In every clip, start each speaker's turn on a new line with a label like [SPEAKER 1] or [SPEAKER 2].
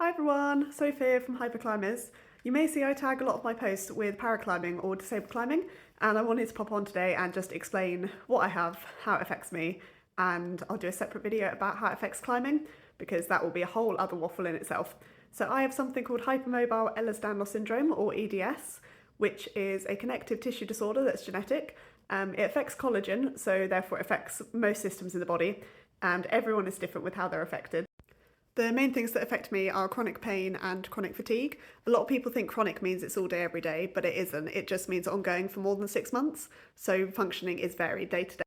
[SPEAKER 1] Hi everyone, Soph here from Hyperclimbers. You may see I tag a lot of my posts with paraclimbing or disabled climbing, and I wanted to pop on today and just explain what I have, how it affects me, and I'll do a separate video about how it affects climbing because that will be a whole other waffle in itself. So I have something called hypermobile Ehlers Danlos Syndrome, or EDS, which is a connective tissue disorder that's genetic. It affects collagen, so therefore it affects most systems in the body, and everyone is different with how they're affected. The main things that affect me are chronic pain and chronic fatigue. A lot of people think chronic means it's all day, every day, but it isn't. It just means ongoing for more than 6 months, so functioning is varied day to day.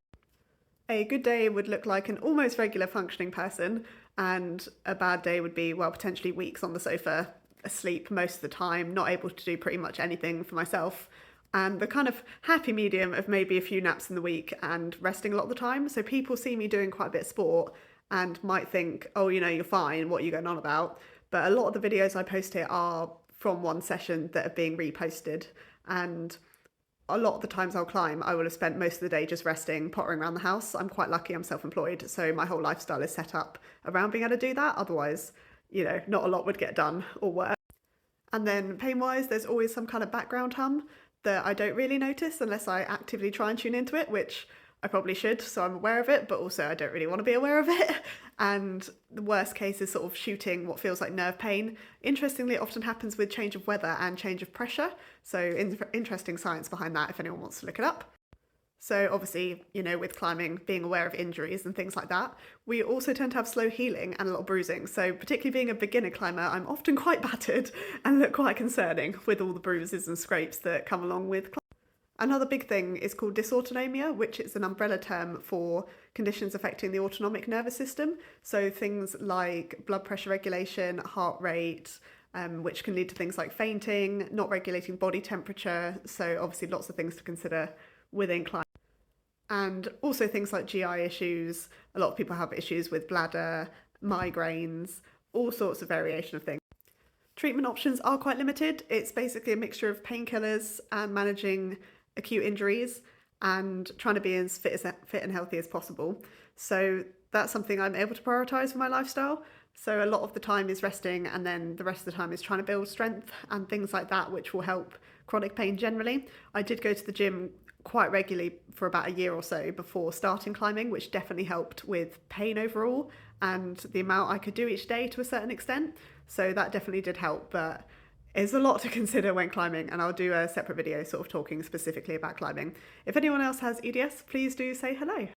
[SPEAKER 1] A good day would look like an almost regular functioning person, and a bad day would be, well, potentially weeks on the sofa, asleep most of the time, not able to do pretty much anything for myself. And the kind of happy medium of maybe a few naps in the week and resting a lot of the time. So people see me doing quite a bit of sport and might think, oh, you're fine, what are you going on about? But a lot of the videos I post here are from one session that are being reposted. And a lot of the times I'll climb, I will have spent most of the day just resting, pottering around the house. I'm quite lucky, I'm self-employed, so my whole lifestyle is set up around being able to do that. Otherwise, not a lot would get done or work. And then pain-wise, there's always some kind of background hum that I don't really notice unless I actively try and tune into it, which I probably should, so I'm aware of it, but also I don't really want to be aware of it. And the worst case is sort of shooting what feels like nerve pain. Interestingly, it often happens with change of weather and change of pressure. So interesting science behind that if anyone wants to look it up. So obviously, with climbing, being aware of injuries and things like that, we also tend to have slow healing and a lot of bruising. So particularly being a beginner climber, I'm often quite battered and look quite concerning with all the bruises and scrapes that come along with climbing. Another big thing is called Disautonomia, which is an umbrella term for conditions affecting the autonomic nervous system. So things like blood pressure regulation, heart rate, which can lead to things like fainting, not regulating body temperature. So obviously lots of things to consider within climbing. And also things like GI issues. A lot of people have issues with bladder, migraines, all sorts of variation of things. Treatment options are quite limited. It's basically a mixture of painkillers and managing acute injuries and trying to be as fit and healthy as possible. So that's something I'm able to prioritise for my lifestyle. So a lot of the time is resting, and then the rest of the time is trying to build strength and things like that, which will help chronic pain generally. I did go to the gym quite regularly for about a year or so before starting climbing, which definitely helped with pain overall and the amount I could do each day to a certain extent. So that definitely did help, but it's a lot to consider when climbing, and I'll do a separate video sort of talking specifically about climbing. If anyone else has EDS, please do say hello.